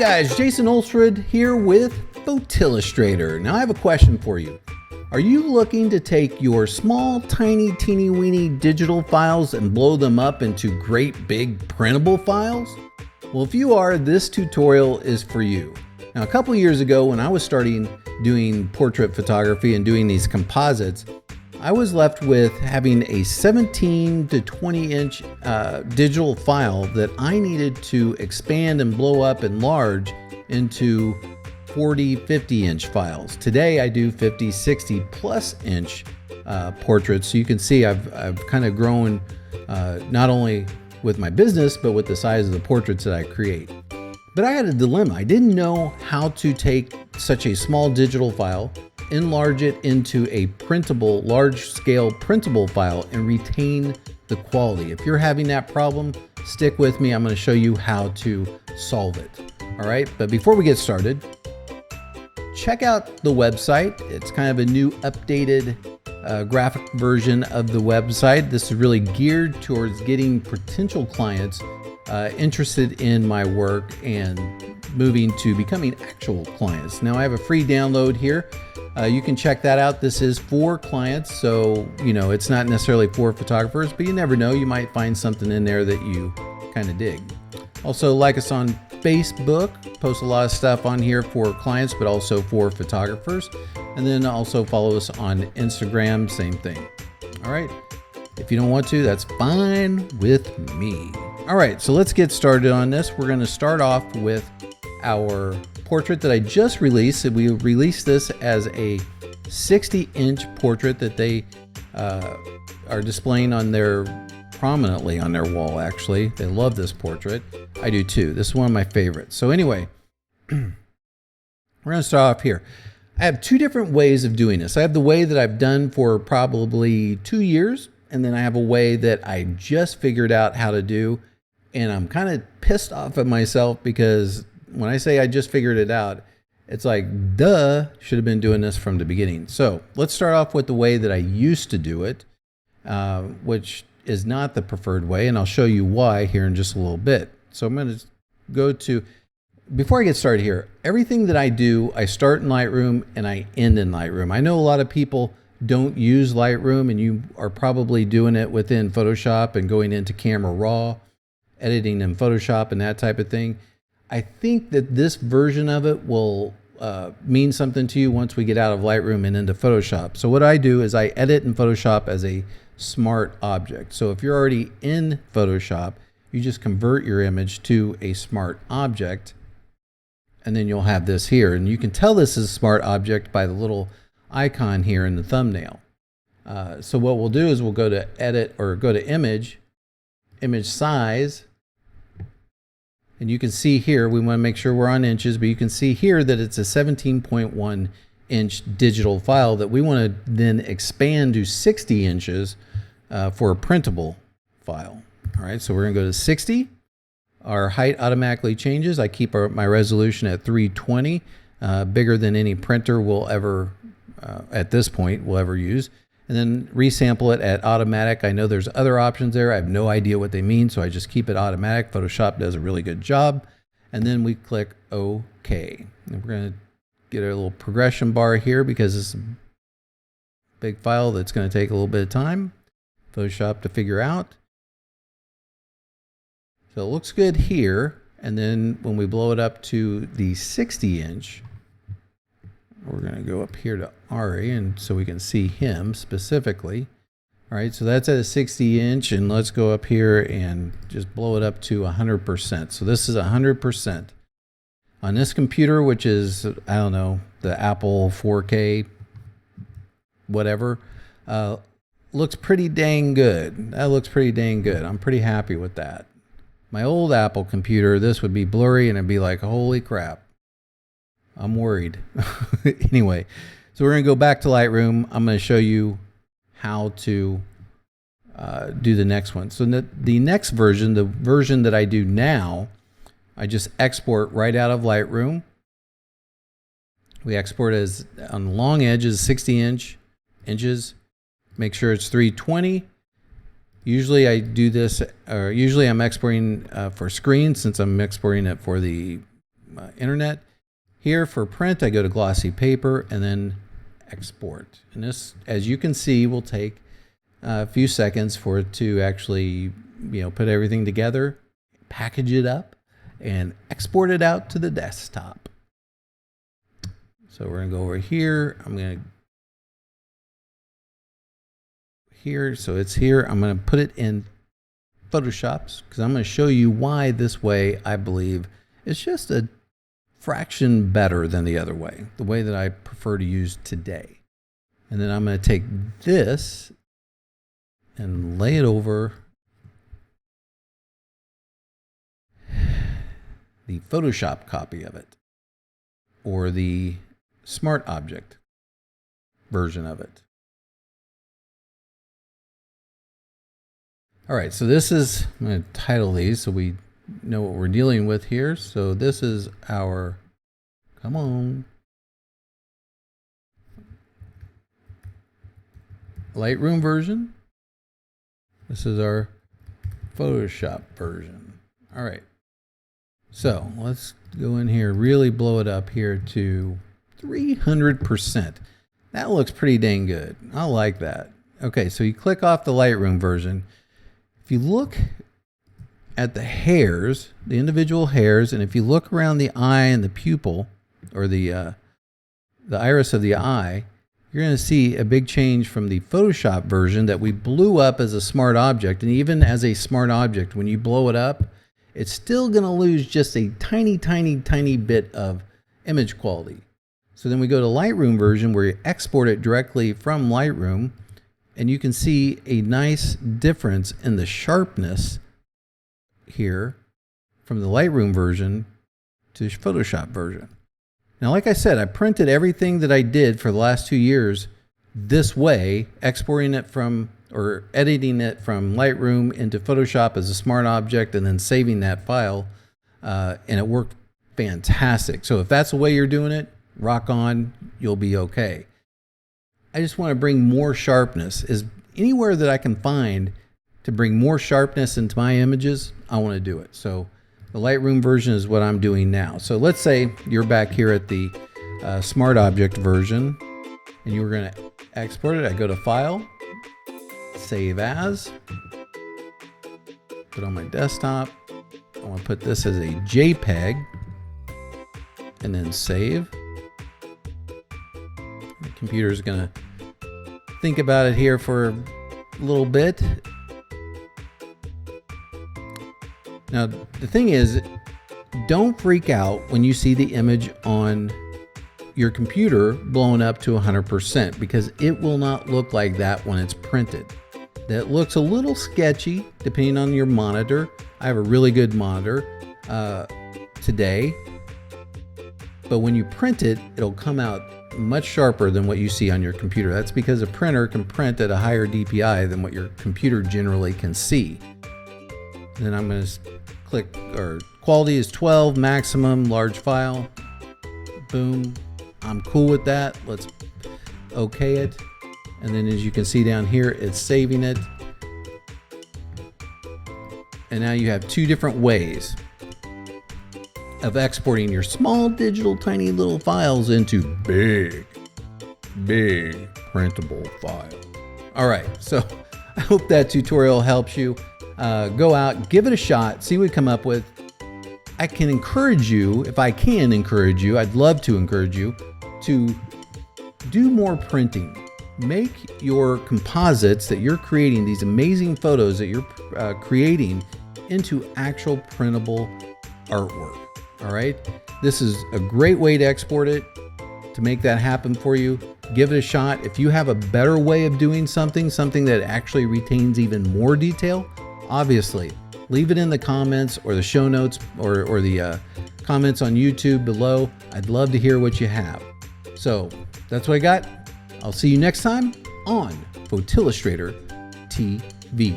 guys, Jason Olsrud here with Photillustrator. Now I have a question for you. Are you looking to take your small, tiny, teeny weeny digital files and blow them up into great big printable files? Well, if you are, this tutorial is for you. Now, a couple years ago when I was starting doing portrait photography and doing these composites, I was left with having a 17 to 20 inch digital file that I needed to expand and blow up and enlarge into 40, 50 inch files. Today I do 50, 60 plus inch portraits. So you can see I've kind of grown not only with my business, but with the size of the portraits that I create. But I had a dilemma. I didn't know how to take such a small digital file, enlarge it into a printable, large scale printable file and retain the quality. If you're having that problem, stick with me. I'm going to show you how to solve it. All right. But before we get started, check out the website. It's kind of a new updated graphic version of the website. This is really geared towards getting potential clients interested in my work and moving to becoming actual clients. Now I have a free download here. You can check that out. This is for clients, so it's not necessarily for photographers, but you never know, you might find something in there that you kind of dig. Also, like us on Facebook, post a lot of stuff on here for clients, but also for photographers. And then also follow us on Instagram, same thing. All right. If you don't want to, that's fine with me. All right, so let's get started on this. We're going to start off with our portrait that I just released. We released this as a 60-inch portrait that they are displaying on prominently on their wall, actually. They love this portrait. I do too. This is one of my favorites. So anyway, we're going to start off here. I have two different ways of doing this. I have the way that I've done for probably 2 years, and then I have a way that I just figured out how to do, and I'm kind of pissed off at myself because when I say I just figured it out, it's like, duh, should have been doing this from the beginning. So let's start off with the way that I used to do it, which is not the preferred way, and I'll show you why here in just a little bit. So I'm going to go to, before I get started here, everything that I do, I start in Lightroom and I end in Lightroom. I know a lot of people don't use Lightroom, and you are probably doing it within Photoshop and going into Camera Raw, editing in Photoshop and that type of thing. I think that this version of it will mean something to you once we get out of Lightroom and into Photoshop. So what I do is I edit in Photoshop as a smart object. So if you're already in Photoshop, you just convert your image to a smart object, and then you'll have this here. And you can tell this is a smart object by the little icon here in the thumbnail. So what we'll do is we'll go to edit, or go to image size. And you can see here, we want to make sure we're on inches, but you can see here that it's a 17.1 inch digital file that we want to then expand to 60 inches for a printable file. All right, so we're going to go to 60. Our height automatically changes. I keep my resolution at 320, bigger than any printer will ever, at this point, will ever use. And then resample it at automatic. I know there's other options there. I have no idea what they mean, so I just keep it automatic. Photoshop does a really good job. And then we click OK. And we're going to get a little progression bar here because it's a big file that's going to take a little bit of time, Photoshop, to figure out. So it looks good here. And then when we blow it up to the 60 inch, we're going to go up here to Ari, and so we can see him specifically. All right, so that's at a 60 inch, and let's go up here and just blow it up to 100%. So this is 100%. On this computer, which is, I don't know, the Apple 4K, whatever, looks pretty dang good. That looks pretty dang good. I'm pretty happy with that. My old Apple computer, this would be blurry, and it'd be like, holy crap. I'm worried. Anyway, so we're going to go back to Lightroom. I'm going to show you how to do the next one. So the next version, the version that I do now, I just export right out of Lightroom. We export as on the long edge is 60 inches. Make sure it's 320. Usually I do this, or usually I'm exporting for screen, since I'm exporting it for the internet. Here for print, I go to glossy paper and then export. And this, as you can see, will take a few seconds for it to actually, put everything together, package it up, and export it out to the desktop. So we're going to go over here. I'm going to here. So it's here. I'm going to put it in Photoshop because I'm going to show you why this way I believe it's just a fraction better than the other way, the way that I prefer to use today. And then I'm going to take this and lay it over the Photoshop copy of it, or the Smart Object version of it. All right, so this is, I'm going to title these so we know what we're dealing with here. So this is our, come on, Lightroom version. This is our Photoshop version. All right, so let's go in here, really blow it up here to 300%. That looks pretty dang good. I like that. Okay, so you click off the Lightroom version. If you look at the hairs, the individual hairs, and if you look around the eye and the pupil, or the iris of the eye, you're going to see a big change from the Photoshop version that we blew up as a smart object. And even as a smart object, when you blow it up, it's still going to lose just a tiny, tiny, tiny bit of image quality. So then we go to Lightroom version where you export it directly from Lightroom, and you can see a nice difference in the sharpness here from the Lightroom version to the Photoshop version. Now, like I said, I printed everything that I did for the last 2 years this way, exporting it from, or editing it from Lightroom into Photoshop as a smart object and then saving that file, and it worked fantastic. So if that's the way you're doing it, rock on, you'll be okay. I just want to bring more sharpness. Is anywhere that I can find to bring more sharpness into my images, I want to do it. So the Lightroom version is what I'm doing now. So let's say you're back here at the Smart Object version and you were going to export it. I go to File, Save As, put it on my desktop. I want to put this as a JPEG and then save. The computer is going to think about it here for a little bit. Now, the thing is, don't freak out when you see the image on your computer blown up to 100%, because it will not look like that when it's printed. That looks a little sketchy depending on your monitor. I have a really good monitor today, but when you print it, it'll come out much sharper than what you see on your computer. That's because a printer can print at a higher DPI than what your computer generally can see. And then I'm going to click, or quality is 12, maximum, large file. Boom. I'm cool with that. Let's okay it. And then as you can see down here, it's saving it. And now you have two different ways of exporting your small digital tiny little files into big printable files. All right, so I hope that tutorial helps you. Go out, give it a shot, see what we come up with. I can encourage you, if I can encourage you, I'd love to encourage you to do more printing. Make your composites that you're creating, these amazing photos that you're creating, into actual printable artwork. All right, this is a great way to export it, to make that happen for you. Give it a shot. If you have a better way of doing something that actually retains even more detail, obviously leave it in the comments or the show notes or the comments on YouTube below. I'd love to hear what you have. So that's what I got. I'll see you next time on Photillustrator TV.